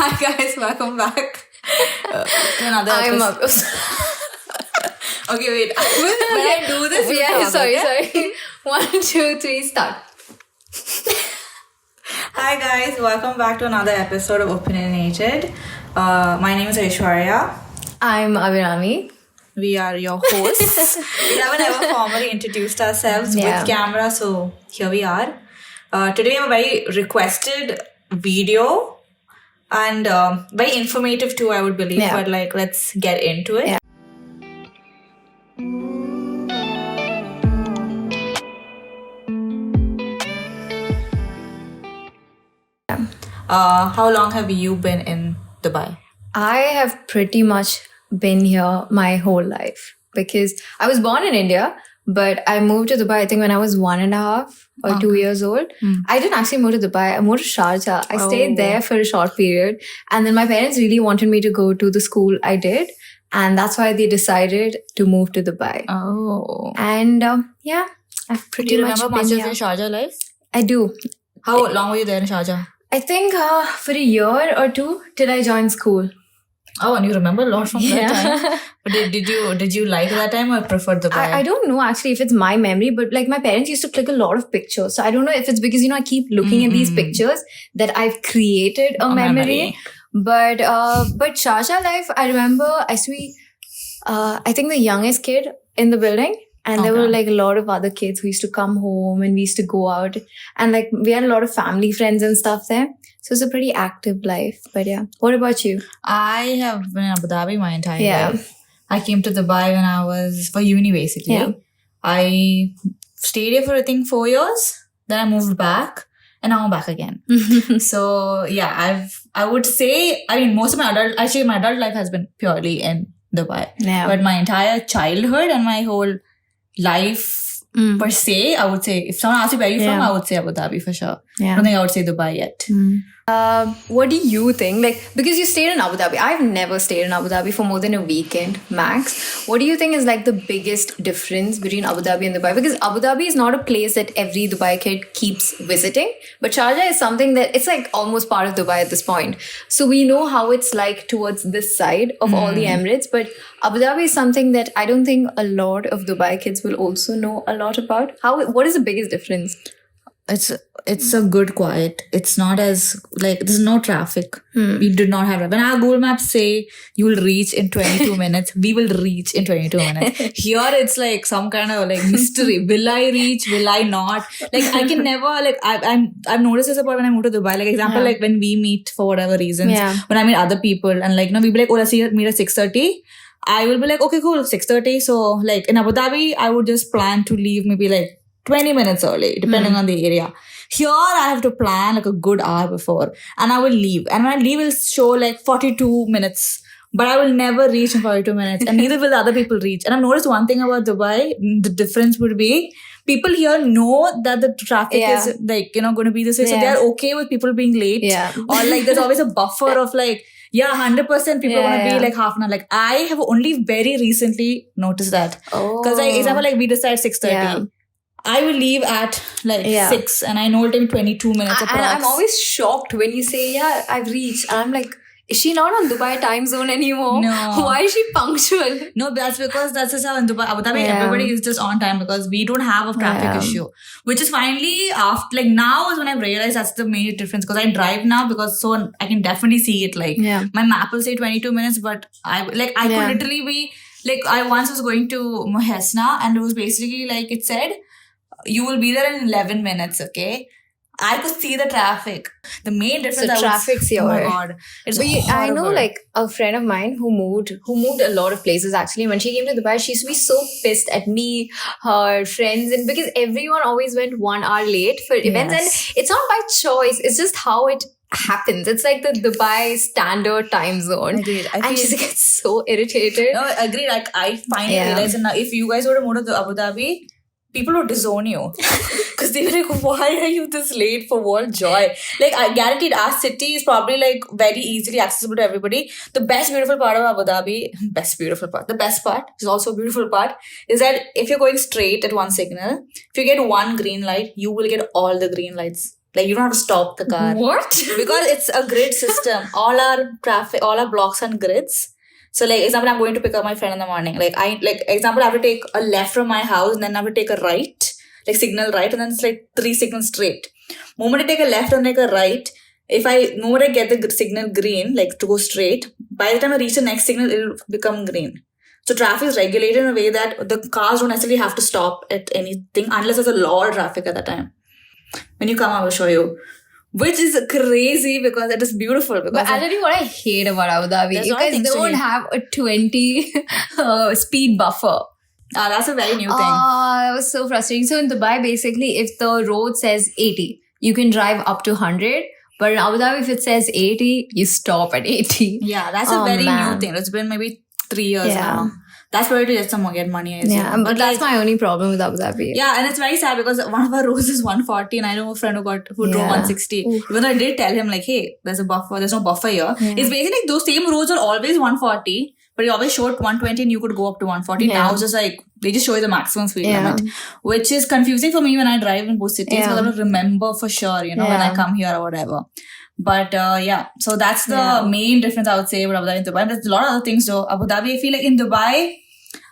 Hi guys, welcome back to another episode. Okay, wait. When I do this, sorry. 1, 2, 3, start. Hi guys, welcome back to another episode of Opinionated. My name is Aishwarya. I'm Abhinami. We are your hosts. We haven't ever formally introduced ourselves with camera, so here we are. Today we have a very requested video and very informative too, I would believe. But let's get into it. How long have you been in Dubai? I have pretty much been here my whole life because I was born in India, but I moved to Dubai, I think, when I was 1.5 or 2 years old. I didn't actually move to Dubai. I moved to Sharjah. I stayed there for a short period. And then my parents really wanted me to go to the school I did. And that's why they decided to move to Dubai. Oh. And I've pretty much remember much of your Sharjah life? I do. How long were you there in Sharjah? I think for a year or two till I joined school. Oh, and you remember a lot from that time. But did you like that time or prefer Dubai? I don't know actually if it's my memory, but like my parents used to click a lot of pictures. So I don't know if it's because, I keep looking at these pictures that I've created a memory. But Sharjah life, I remember I think the youngest kid in the building. And there were like a lot of other kids who used to come home and we used to go out. And like we had a lot of family friends and stuff there. So it's a pretty active life. But yeah. What about you? I have been in Abu Dhabi my entire life. I came to Dubai when I was for uni basically. Yeah. I stayed here for I think 4 years. Then I moved back. And now I'm back again. So yeah, I would say, most of my adult life has been purely in Dubai. Yeah. But my entire childhood and my whole life per se, I would say, if someone asks you where you're from, I would say Abu Dhabi for sure. I don't think I would say Dubai yet. What do you think? Like, because you stayed in Abu Dhabi. I've never stayed in Abu Dhabi for more than a weekend max. What do you think is like the biggest difference between Abu Dhabi and Dubai? Because Abu Dhabi is not a place that every Dubai kid keeps visiting. But Sharjah is something that it's like almost part of Dubai at this point. So we know how it's like towards this side of all the Emirates. But Abu Dhabi is something that I don't think a lot of Dubai kids will also know a lot about. What is the biggest difference? It's a good quiet. It's not as like there's no traffic. We did not have when our Google Maps say you will reach in 22 minutes, we will reach in 22 minutes. Here it's like some kind of like mystery. Will I reach? Will I not? Like I can never like I've noticed this about when I moved to Dubai. Like example, like when we meet for whatever reasons, when I meet other people and like we be like, oh, let's meet at 6:30. I will be like, okay, cool, 6:30. So like in Abu Dhabi, I would just plan to leave maybe like 20 minutes early, depending on the area. Here, I have to plan like a good hour before and I will leave. And when I leave, it'll show like 42 minutes. But I will never reach in 42 minutes and neither will the other people reach. And I've noticed one thing about Dubai, the difference would be people here know that the traffic is like, going to be this way. So they're okay with people being late. Yeah. Or like there's always a buffer of like, 100% people are going to be like half an hour. Like I have only very recently noticed that. Because like example, like we decide 6:30. Yeah. I will leave at 6 and I know it'll take 22 minutes. And I'm always shocked when you say, I've reached. And I'm like, is she not on Dubai time zone anymore? No. Why is she punctual? No, that's because that's just how in Dubai, Abu Dhabi, everybody is just on time because we don't have a traffic issue. Which is finally after, like now is when I realized that's the main difference because I drive now because so I can definitely see it. Like my map will say 22 minutes, but I could literally be, like I once was going to Mohesna and it was basically like it said, you will be there in 11 minutes, okay? I could see the traffic. The main difference. So traffic's here. Oh my god, it's horrible. I know like a friend of mine who moved a lot of places actually. When she came to Dubai, she used to be so pissed at me, her friends, and because everyone always went 1 hour late for events, and it's not by choice. It's just how it happens. It's like the Dubai standard time zone. Agreed. And she gets so irritated. No, agreed. Like I finally realized now if you guys were to move to Abu Dhabi, people would disown you because they were like, why are you this late? For what joy? Like I guaranteed our city is probably like very easily accessible to everybody. The best beautiful part of Abu Dhabi, the best part is also a beautiful part is that if you're going straight at one signal, if you get one green light, you will get all the green lights Like you don't have to stop the car. What? Because it's a grid system. All our blocks on grids. So like example, I'm going to pick up my friend in the morning. Example, I have to take a left from my house and then I have to take a right, like signal right, and then it's like 3 signals straight. Moment I take a left and like a right, moment I get the signal green, like to go straight, by the time I reach the next signal, it'll become green. So traffic is regulated in a way that the cars don't necessarily have to stop at anything unless there's a lot of traffic at that time. When you come, I will show you. Which is crazy because it is beautiful. Because But I'll tell you what I hate about Abu Dhabi. There's You a lot of guys things to don't hate. have a 20 speed buffer. that's a very new thing. That was so frustrating. So in Dubai, basically, if the road says 80, you can drive up to 100. But in Abu Dhabi, if it says 80, you stop at 80. Yeah, that's a very new thing. It's been maybe 3 years now. That's where to get money. I Yeah, assume. but that's my only problem with Abu Dhabi. Yeah, and it's very sad because one of our roads is 140 and I know a friend who drove 160. Even though I did tell him like, hey, there's no buffer here. It's basically like those same roads are always 140, but you always showed 120 and you could go up to 140. Now it's just like, they just show you the maximum speed limit, which is confusing for me when I drive in both cities because I don't remember for sure, when I come here or whatever. But so that's the main difference I would say about Abu Dhabi and Dubai. There's a lot of other things though. Abu Dhabi, I feel like in Dubai,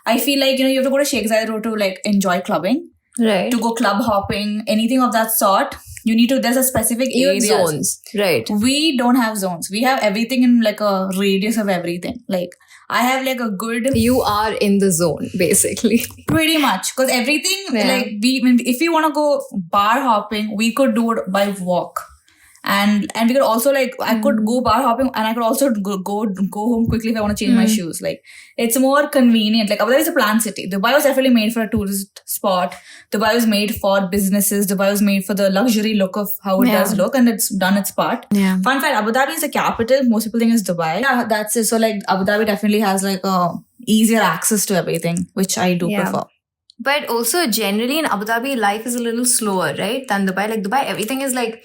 you have to go to Sheikh Zayed Road to like enjoy clubbing. Right. To go club hopping, anything of that sort, there's a specific area. Zones. Right. We don't have zones. We have everything in like a radius of everything. Like I have like a good... You are in the zone, basically. Pretty much. Because everything, if we want to go bar hopping, we could do it by walk. And we could also I could go bar hopping and I could also go home quickly if I want to change my shoes. Like it's more convenient. Like Abu Dhabi is a planned city. Dubai was definitely made for a tourist spot. Dubai was made for businesses. Dubai was made for the luxury look of how it does look, and it's done its part. Yeah. Fun fact: Abu Dhabi is the capital. Most people think it's Dubai. Yeah, that's it. So like Abu Dhabi definitely has like a easier access to everything, which I do prefer. But also generally in Abu Dhabi, life is a little slower, right? Than Dubai. Like Dubai, everything is like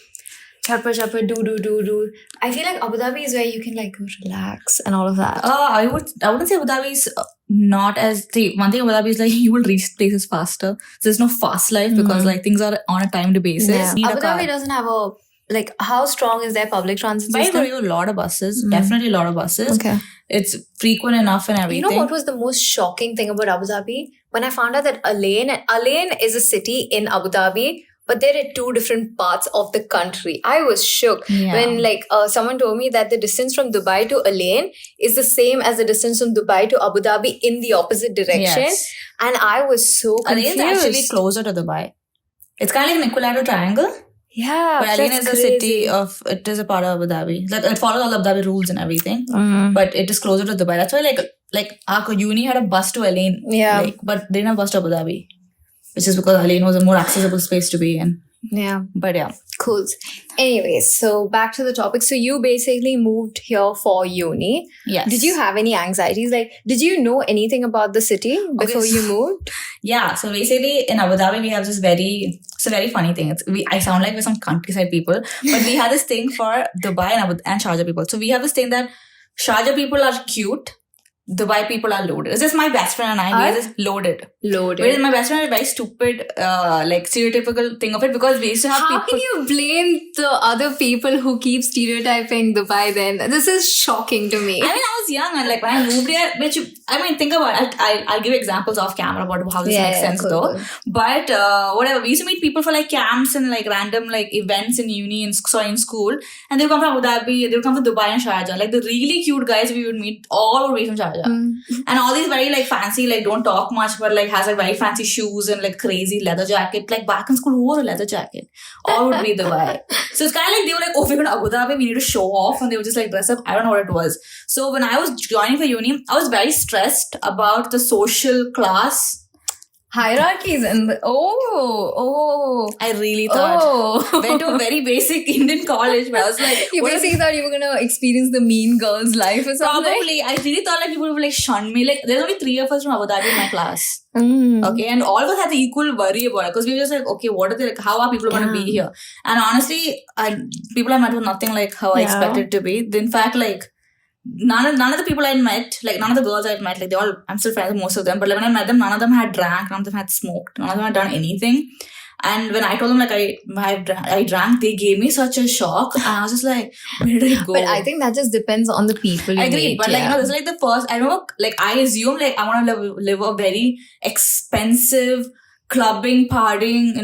chappa, do. I feel like Abu Dhabi is where you can like go relax and all of that. I wouldn't say Abu Dhabi is not as one thing. Abu Dhabi is like you will reach places faster. So there's no fast life because like things are on a timed basis. Abu Dhabi doesn't have a how strong is their public transit system? By a lot of buses, definitely a lot of buses. Okay, it's frequent enough and everything. You know what was the most shocking thing about Abu Dhabi? When I found out that Al Ain is a city in Abu Dhabi, but they're at 2 different parts of the country. I was shook when someone told me that the distance from Dubai to Al Ain is the same as the distance from Dubai to Abu Dhabi in the opposite direction. Yes. And I was so confused. Al Ain is actually closer to Dubai. It's kind of like an equilateral triangle. Yeah, but Al Ain is a city it is a part of Abu Dhabi. Like it follows all Abu Dhabi rules and everything. But it is closer to Dubai. That's why like our uni had a bus to Al Ain. Yeah. But they didn't have a bus to Abu Dhabi. Which is because Al Ain was a more accessible space to be in. Yeah. But yeah. Cool. Anyways, so back to the topic. So you basically moved here for uni. Yes. Did you have any anxieties? Did you know anything about the city before you moved? Yeah. So basically in Abu Dhabi, we have this it's a very funny thing. I sound like we're some countryside people, but we had this thing for Dubai and Sharjah people. So we have this thing that Sharjah people are cute. Dubai people are loaded. It's just my best friend and I. We are just loaded. Whereas my best friend had a very stupid, stereotypical thing of it because we used to have people. How can you blame the other people who keep stereotyping Dubai then? This is shocking to me. I mean, I was young and when I moved here, think about it. I'll give examples off camera about how this makes sense though. But whatever, we used to meet people for camps and random events in uni in school, and they would come from Abu Dhabi, they would come from Dubai and Sharjah. The really cute guys we would meet all would be from Sharjah. And all these very fancy don't talk much but has very fancy shoes and crazy leather jacket. Back in school, who wore a leather jacket? All would be Dubai. So it's kind of they were oh, we're going to Abu Dhabi, we need to show off, and they would just dress up. I don't know what it was. So when I was joining for uni, I was very stressed about the social class hierarchies and I really thought went to a very basic Indian college, but I was you basically thought you were gonna experience the mean girl's life or something. Probably. I really thought people would shun me. There's only 3 of us from Abu Dhabi in my class. Okay, and all of us had the equal worry about it because we were just okay, what are they how are people going to be here? And honestly, people I met were nothing like how I expected it to be. In fact, none of the people I met, none of the girls I've met, I'm still friends with most of them, but when I met them, none of them had drank, none of them had smoked, none of them had done anything. And when I told them like I drank, they gave me such a shock. And I was just like, where did it go? But I think that just depends on the people. I agree. Meet, but like, this is like the first, I don't know, like I assume like I want to live a very expensive clubbing, partying,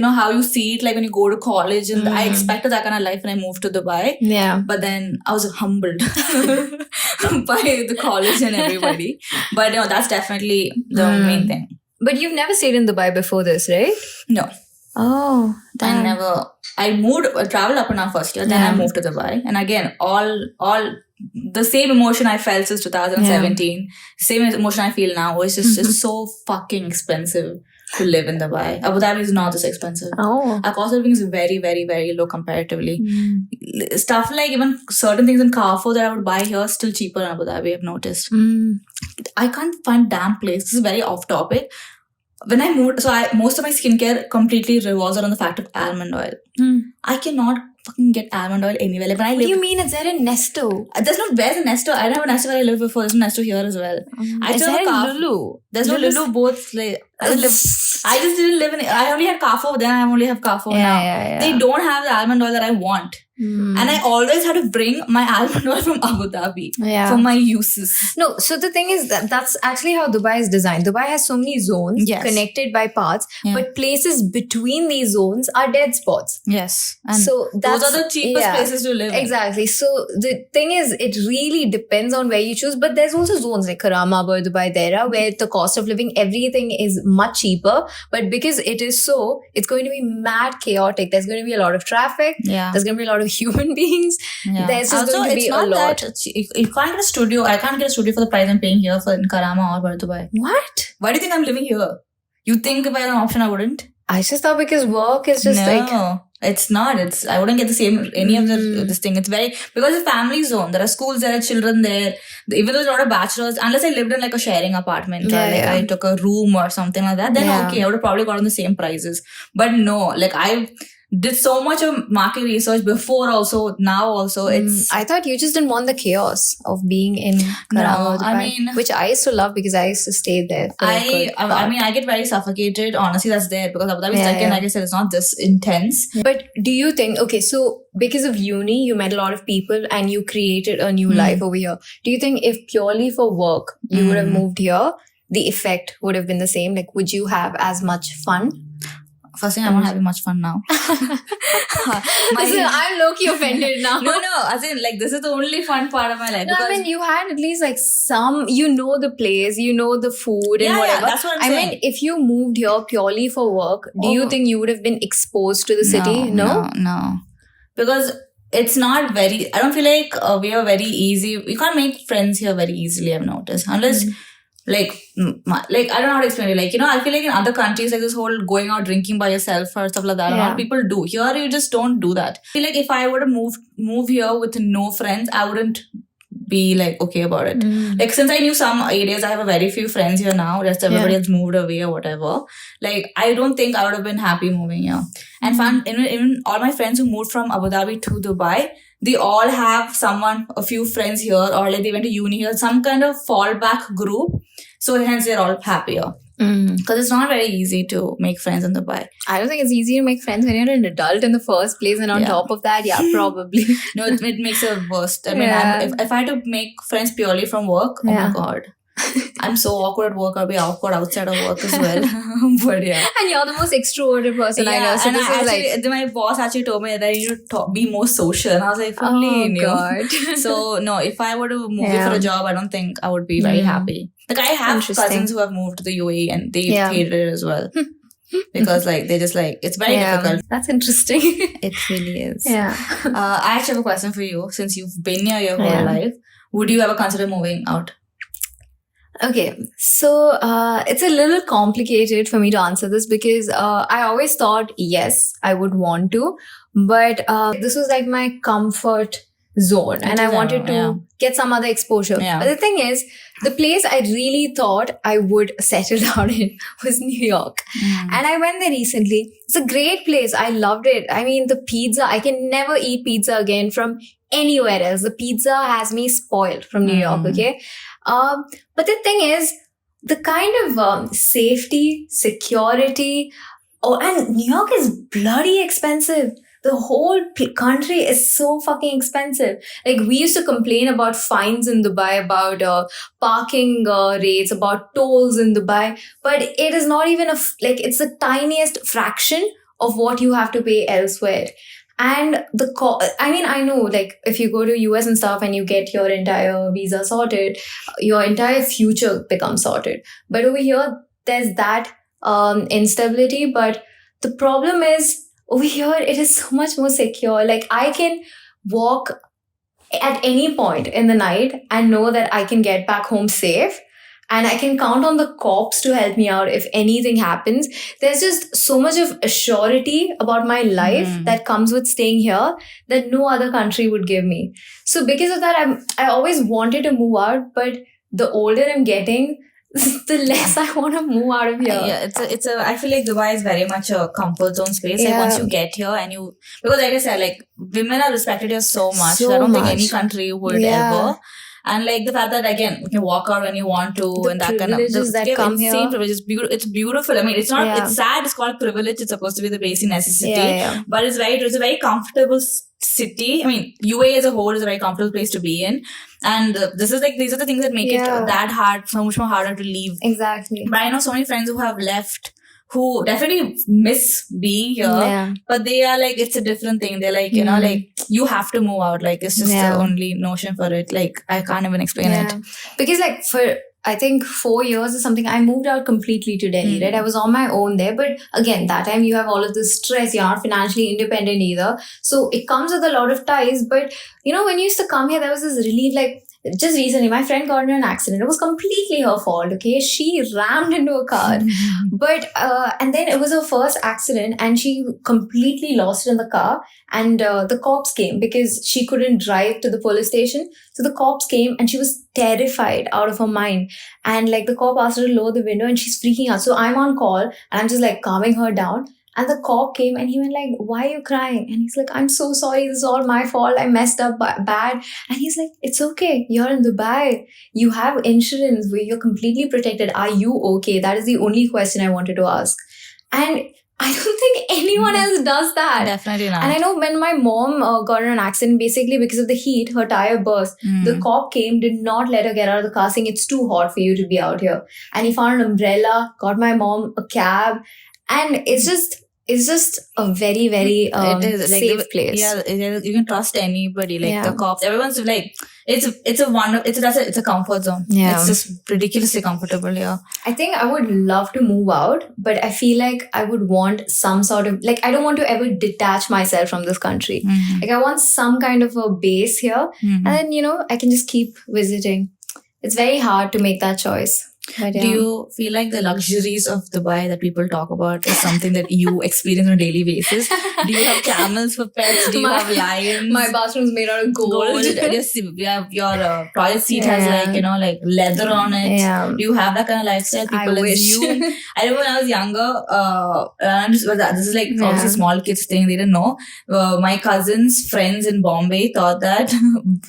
how you see it like when you go to college, and I expected that kind of life when I moved to Dubai. Yeah. But then I was humbled by the college and everybody. But that's definitely the main thing. But you've never stayed in Dubai before this, right? No. Oh, damn. I traveled up and down first year, then I moved to Dubai. And again, all the same emotion I felt since 2017, same emotion I feel now. It's just so fucking expensive to live in Dubai. Abu Dhabi is not this expensive. Oh. Our cost of living is very, very, very low comparatively. Stuff like even certain things in Carrefour that I would buy here still cheaper in Abu Dhabi, I've noticed. I can't find damn place. This is very off topic. When I moved, most of my skincare completely revolves around the fact of almond oil. I cannot fucking get almond oil anywhere. Like when What do you mean? Is there a Nesto? Where's a Nesto? I didn't have a Nesto where I lived before. There's a Nesto here as well. Is there a Lulu? There's no Lulu. Both like I just didn't live in. I only had Carrefour. Then I only have Carrefour now. Yeah. They don't have the almond oil that I want. And I always had to bring my almond oil from Abu Dhabi for my uses. No, so the thing is that's actually how Dubai is designed. Dubai has so many zones connected by paths, but places between these zones are dead spots. Yes. And so those are the cheapest places to live in. Exactly. So the thing is, it really depends on where you choose. But there's also zones like Karama, Dubai, Dera, where the cost of living, everything is much cheaper. But because it is so, it's going to be mad chaotic. There's going to be a lot of traffic. Yeah. There's going to be a lot of human beings. Yeah. There's just going to be a lot. You can't get a studio. I can't get a studio for the price I'm paying here in Karama or Dubai. What? Why do you think I'm living here? You think if I had an option, I wouldn't? I just thought because work is just No, it's not. I wouldn't get the same, any of this thing. It's because it's a family zone. There are schools, there are children there. Even though there's a lot of bachelors, unless I lived in like a sharing apartment or I took a room or something like that, then okay, I would have probably gotten the same prices. But no, like I did so much of market research before also, now also. I thought you just didn't want the chaos of being in Karama, Dubai, which I used to love because I used to stay there. I get very suffocated. Honestly, that's there because Abu Dhabi is like I said, it's not this intense. But do you think, okay, so because of uni, you met a lot of people and you created a new life over here. Do you think if purely for work, you would have moved here, the effect would have been the same? Like, would you have as much fun? First thing, I'm not having much fun now. I'm low-key offended now. No, as in, like, this is the only fun part of my life. No, I mean, you had at least, like, the place, the food and whatever. Yeah, that's what I'm saying. I mean, if you moved here purely for work, do you think you would have been exposed to the city? No. Because it's not very, I don't feel like we are very easy. We can't make friends here very easily, I've noticed. Unless... Like I don't know how to explain it. Like, I feel like in other countries, like this whole going out drinking by yourself or stuff like that, a lot of people do. Here, you just don't do that. I feel like if I were to move here with no friends, I wouldn't be like okay about it. Like since I knew some areas, I have a very few friends here now. Rest everybody has moved away or whatever. Like I don't think I would have been happy moving here. And even all my friends who moved from Abu Dhabi to Dubai, they all have a few friends here, or like they went to uni here, some kind of fallback group. So hence they're all happier. Because it's not very easy to make friends in Dubai. I don't think it's easy to make friends when you're an adult in the first place, and on top of that, probably. No, it makes it worse. I mean, if I had to make friends purely from work, oh my god. I'm so awkward at work. I'll be awkward outside of work as well. But yeah. And you're the most extroverted person I know. So and this my boss actually told me that I need to be more social. And I was like, if only knew. God. So no, if I were to move here for a job, I don't think I would be very happy. Like I have cousins who have moved to the UAE and they hated it as well. Because like they're just like, it's very difficult. That's interesting. It really is. Yeah. I actually have a question for you. Since you've been here your whole life, would you ever consider moving out? Okay, so it's a little complicated for me to answer this because I always thought, yes, I would want to. But this was like my comfort zone and I wanted to get some other exposure. But the thing is, the place I really thought I would settle down in was New York. And I went there recently. It's a great place. I loved it. I mean, the pizza, I can never eat pizza again from anywhere else. The pizza has me spoiled from New York, okay? But the thing is, the kind of safety, security, Oh, and New York is bloody expensive. The whole country is so fucking expensive. Like, we used to complain about fines in Dubai, about parking rates, about tolls in Dubai, but it is not even it's the tiniest fraction of what you have to pay elsewhere. And I know, like, if you go to US and stuff and you get your entire visa sorted, your entire future becomes sorted. But over here, there's that instability. But the problem is, over here, it is so much more secure. Like, I can walk at any point in the night and know that I can get back home safe. And I can count on the cops to help me out if anything happens. There's just so much of surety about my life that comes with staying here that no other country would give me. So because of that, I always wanted to move out, but the older I'm getting, the less I want to move out of here. Yeah, I feel like Dubai is very much a comfort zone space. Like, once you get here because like I said, like, women are respected here so much. I don't think any country would ever. And like the fact that, again, you can walk out when you want to, and that kind of privileges. It's beautiful. I mean, it's not. It's sad. It's called privilege. It's supposed to be the basic necessity. But it's a very comfortable city. I mean, UAE as a whole is a very comfortable place to be in. And these are the things that make it that hard, so much more harder to leave. Exactly. But I know so many friends who have left, who definitely miss being here, but they are like, it's a different thing. They're like, like, you have to move out. Like, it's just the only notion for it. Like, I can't even explain it. Because, like, for, I think 4 years or something, I moved out completely to Delhi, right? I was on my own there. But again, that time you have all of this stress. You're not financially independent either. So it comes with a lot of ties. But, when you used to come here, there was this relief, like, just recently, my friend got into an accident. It was completely her fault, okay? She rammed into a car. But, and then it was her first accident and she completely lost it in the car. And the cops came because she couldn't drive to the police station. So the cops came and she was terrified out of her mind. And like the cop asked her to lower the window and she's freaking out. So I'm on call and I'm just like calming her down. And the cop came and he went like, why are you crying? And he's like, I'm so sorry. This is all my fault. I messed up bad. And he's like, it's okay. You're in Dubai. You have insurance where you're completely protected. Are you okay? That is the only question I wanted to ask. And I don't think anyone else does that. Definitely not. And I know when my mom got in an accident, basically because of the heat, her tire burst. The cop came, did not let her get out of the car, saying it's too hot for you to be out here. And he found an umbrella, got my mom a cab. And it's just a very, very safe place. Yeah, you can trust anybody. Like the cops, everyone's like, it's a comfort zone. Yeah. It's just ridiculously comfortable here. I think I would love to move out, but I feel like I would want some sort of, like, I don't want to ever detach myself from this country. Like, I want some kind of a base here. And then, I can just keep visiting. It's very hard to make that choice. But, Do you feel like the luxuries of Dubai that people talk about is something that you experience on a daily basis? Do you have camels for pets? Do you have lions? My bathroom's made out of gold. Your toilet seat has like leather on it. Yeah. Do you have that kind of lifestyle? People assume. I remember when I was younger, this is like obviously small kids thing. They didn't know. My cousin's friends in Bombay thought that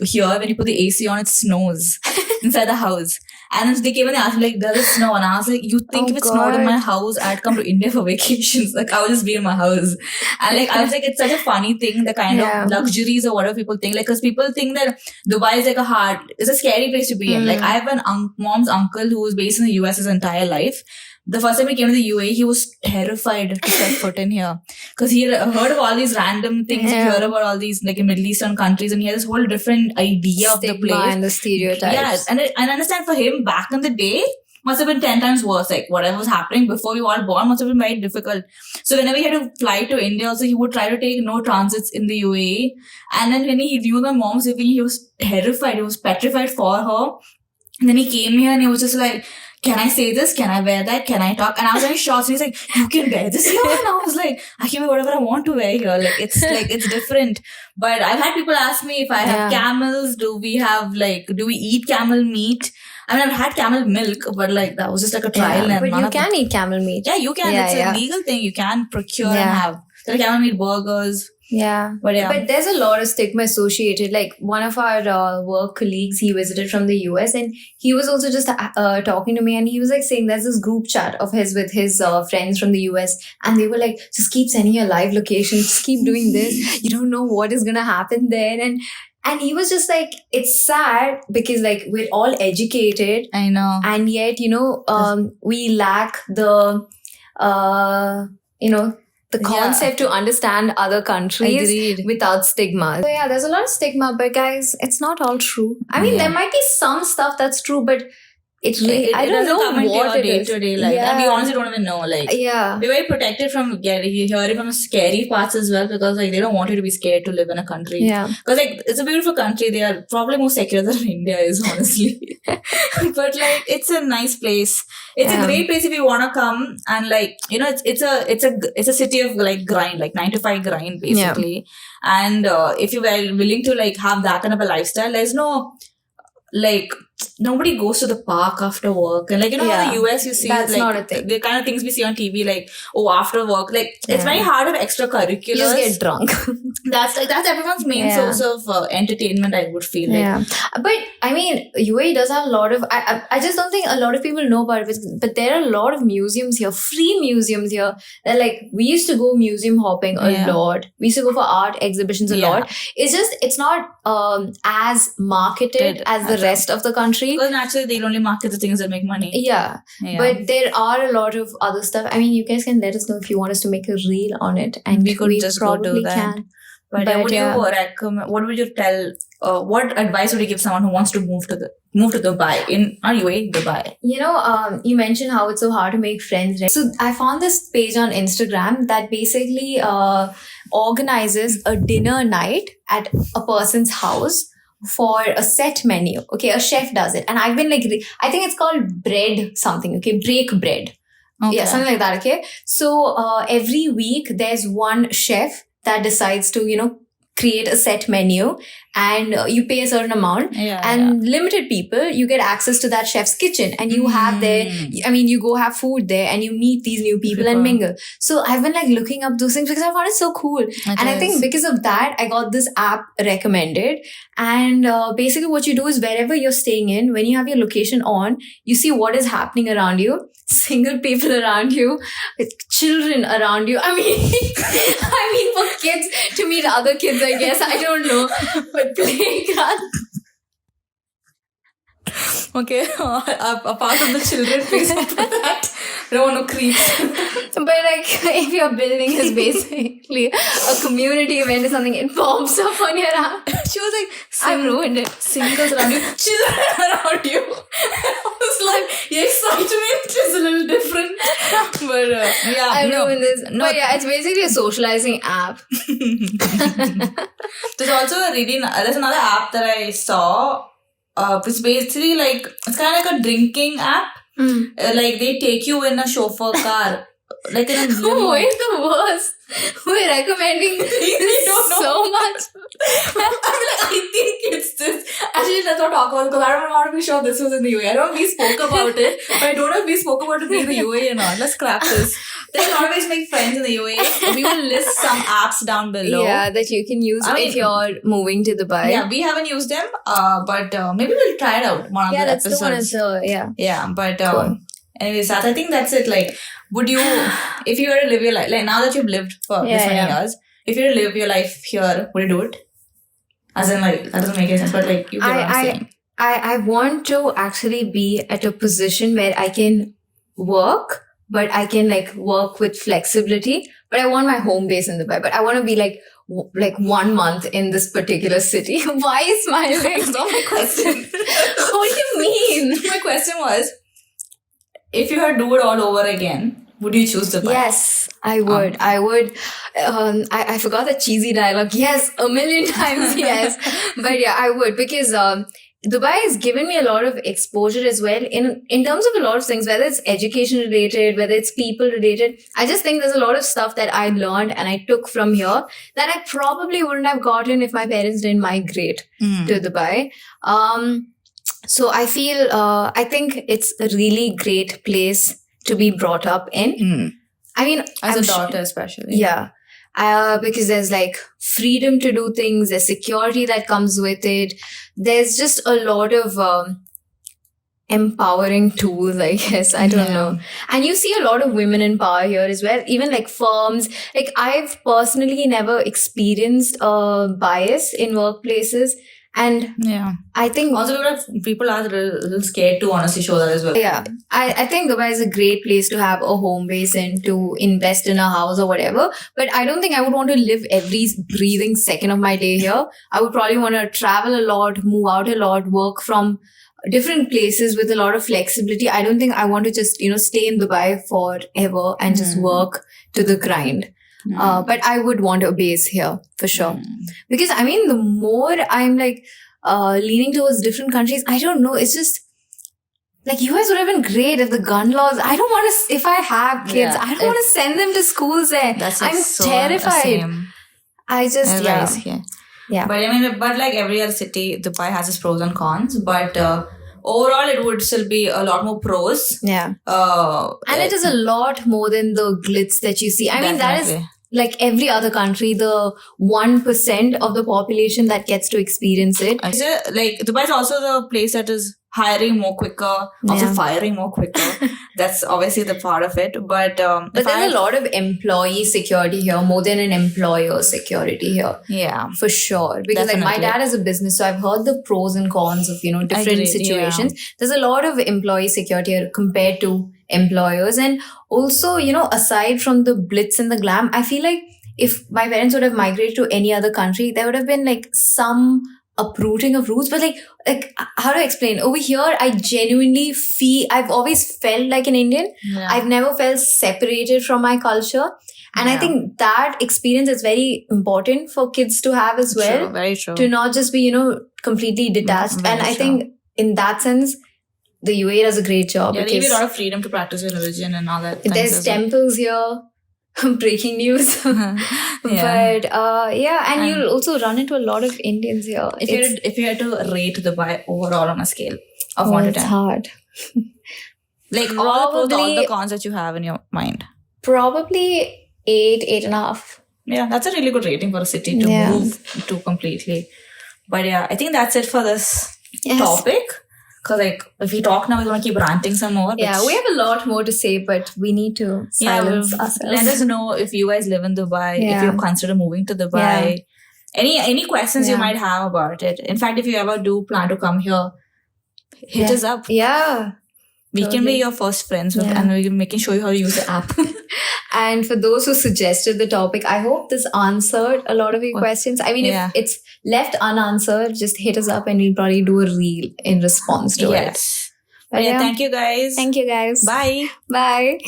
here when you put the AC on, it snows inside the house. And then they came and they asked me, like, does it snow? And I was like, you think if it snowed in my house, I'd come to India for vacations. Like, I would just be in my house. And like, I was like, it's such a funny thing, the kind of luxuries or whatever people think. Like, because people think that Dubai is like it's a scary place to be in. Like, I have an mom's uncle who was based in the US his entire life. The first time he came to the UAE, he was terrified to step foot in here. Because he had heard of all these random things. He heard about all these like Middle Eastern countries, and he had this whole different idea of the place. And the stereotypes. Yeah, and I understand for him, back in the day, must have been 10 times worse. Like, whatever was happening before we were all born must have been very difficult. So whenever he had to fly to India, also, he would try to take no transits in the UAE. And then when he knew my mom's living, he was terrified. He was petrified for her. And then he came here and he was just like, can I say this? Can I wear that? Can I talk? And I was very shocked. And he's like, you can wear this here? And I was like, I can wear whatever I want to wear here. Like, it's different. But I've had people ask me if I have camels. Do we eat camel meat? I mean, I've had camel milk, but like, that was just like a trial. But you can eat camel meat. Yeah, you can. It's a legal thing. You can procure and have. There are camel meat burgers. Yeah. But But there's a lot of stigma associated. Like one of our work colleagues, he visited from the US, and he was also just talking to me, and he was like saying there's this group chat of his with his friends from the US, and they were like, just keep sending your live location, just keep doing this. You don't know what is gonna happen there. And he was just like, it's sad because like we're all educated, I know. and yet, we lack the the concept to understand other countries Agreed. without stigma. So yeah, there's a lot of stigma, but guys, it's not all true. I mean, there might be some stuff that's true, but it's really, I don't doesn't come know into what your it is. day-to-day life. And we honestly don't even know. Like, Yeah. we're very protected from hearing from scary parts as well, because like they don't want you to be scared to live in a country. Yeah. Because like it's a beautiful country. They are probably more secular than India is, honestly. But like it's a nice place. It's a great place if you want to come, and like it's a city of like grind, like 9 to 5 grind basically. And if you were willing to like have that kind of a lifestyle, there's no like nobody goes to the park after work, and like how in the US you see that's like not a thing. the kind of things we see on TV, like after work, like it's very hard of extracurriculars. You just get drunk. That's everyone's main source of entertainment, I would feel like. Yeah, but I mean, UAE does have a lot of. I just don't think a lot of people know about it, but there are a lot of museums here, free museums here. That like we used to go museum hopping a lot. We used to go for art exhibitions a lot. It's not as marketed as the rest of the country. Because naturally they'll only market the things that make money. Yeah, but there are a lot of other stuff. I mean, you guys can let us know if you want us to make a reel on it, and we could just probably go do that. Can. But what would you recommend? What would you tell? What advice would you give someone who wants to move to Dubai in UAE, Dubai? You mentioned how it's so hard to make friends, right? So I found this page on Instagram that basically organizes a dinner night at a person's house for a set menu. Okay, a chef does it, and I've been like, I think it's called bread something. Okay, break bread. Okay. Yeah, something like that. Okay, so every week there's one chef that decides to create a set menu, and you pay a certain amount, limited people, you get access to that chef's kitchen, and you have you go have food there, and you meet these new people and mingle. So I've been like looking up those things because I found it so cool. I think because of that, I got this app recommended. And basically what you do is wherever you're staying in, when you have your location on, you see what is happening around you, single people around you, children around you. I mean for kids to meet other kids, I guess. I don't know. But playground. Okay, apart from the children, please don't put that. I don't want to creep. But like, if your building is basically a community event or something, it pops up on your app. She was like, I ruined it. Singles around you, children around you. I was like, your excitement is a little different. But I ruined this. No, but yeah, it's basically a socializing app. There's also there's another app that I saw. It's basically like, it's kind of like a drinking app. Like they take you in a chauffeur car. Like in a limo. Wait, the worst. We're recommending this so much. I think it's this. Actually, let's not talk about it because I don't want to be sure this was in the UAE. I don't know if we spoke about it, but I don't know if we spoke about it in the UAE or not. Let's scrap this. There's always make friends in the UAE. We will list some apps down below. Yeah, that you can use if you're moving to Dubai. Yeah, we haven't used them, but maybe we'll try it out one of the episodes. That's the one. Yeah, but anyways, I think that's it. Like, would you, if you were to live your life, like now that you've lived for this many years, if you were to live your life here, would you do it? As in, like, that doesn't make any sense, but like, you get what I'm saying. I want to actually be at a position where I can work, but I can like work with flexibility. But I want my home base in Dubai. But I want to be like 1 month in this particular city. Why are you smiling? That's not my question. What do you mean? My question was, if you had to do it all over again, would you choose Dubai? Yes, I would. I would. I forgot the cheesy dialogue. Yes, a million times yes. But yeah, I would, because Dubai has given me a lot of exposure as well in terms of a lot of things, whether it's education related, whether it's people related. I just think there's a lot of stuff that I learned and I took from here that I probably wouldn't have gotten if my parents didn't migrate to Dubai. So I feel, I think it's a really great place to be brought up in. I mean, as a daughter especially. Yeah. because there's like freedom to do things, there's security that comes with it. There's just a lot of empowering tools, I guess. I don't know. And you see a lot of women in power here as well. Even like firms. Like I've personally never experienced a bias in workplaces. And I think also people are a little scared to honestly show that as well. Yeah. I think Dubai is a great place to have a home base and to invest in a house or whatever. But I don't think I would want to live every breathing second of my day here. I would probably want to travel a lot, move out a lot, work from different places with a lot of flexibility. I don't think I want to just, stay in Dubai forever and just work to the grind. But I would want a base here for sure. Because I mean, the more I'm like leaning towards different countries, I don't know. It's just like US would have been great if the gun laws. I don't want to, if I have kids, I don't want to send them to schools there. I'm so terrified. I just, yeah. But I mean, like every other city, Dubai has its pros and cons. But overall, it would still be a lot more pros. Yeah. And it is a lot more than the glitz that you see. I mean, that is like every other country, the 1% of the population that gets to experience it. Like Dubai is also the place that is hiring more quicker, also firing more quicker. That's obviously the part of it. But there's a lot of employee security here, more than an employer security here. Yeah. For sure. Because like my dad has a business, so I've heard the pros and cons of, different situations. Yeah. There's a lot of employee security here compared to employers. And also, aside from the blitz and the glam, I feel like if my parents would have migrated to any other country, there would have been like some uprooting of roots. But like how do I explain? Over here, I genuinely I've always felt like an Indian. Yeah. I've never felt separated from my culture. And I think that experience is very important for kids to have as well. True, very true. To not just be, completely detached. And I think in that sense, the UAE does a great job. Yeah, they give you a lot of freedom to practice your religion and all that. There's temples here. Breaking news. But and you'll also run into a lot of Indians here. If you had to rate Dubai overall on a scale of 1 to 10. It's hard. Like all the cons that you have in your mind. Probably 8.5. Yeah, that's a really good rating for a city to move to completely. But yeah, I think that's it for this topic. Because like if we talk now, we're going to keep ranting some more. Yeah, we have a lot more to say, but we need to silence ourselves. Let us know if you guys live in Dubai, if you consider moving to Dubai. Any questions you might have about it. In fact, if you ever do plan to come here, hit us up. Yeah. We can be your first friends and we can show you how to use the app. And for those who suggested the topic, I hope this answered a lot of your questions. I mean, if it's left unanswered, just hit us up and we'll probably do a reel in response to it. But thank you guys. Thank you guys. Bye. Bye.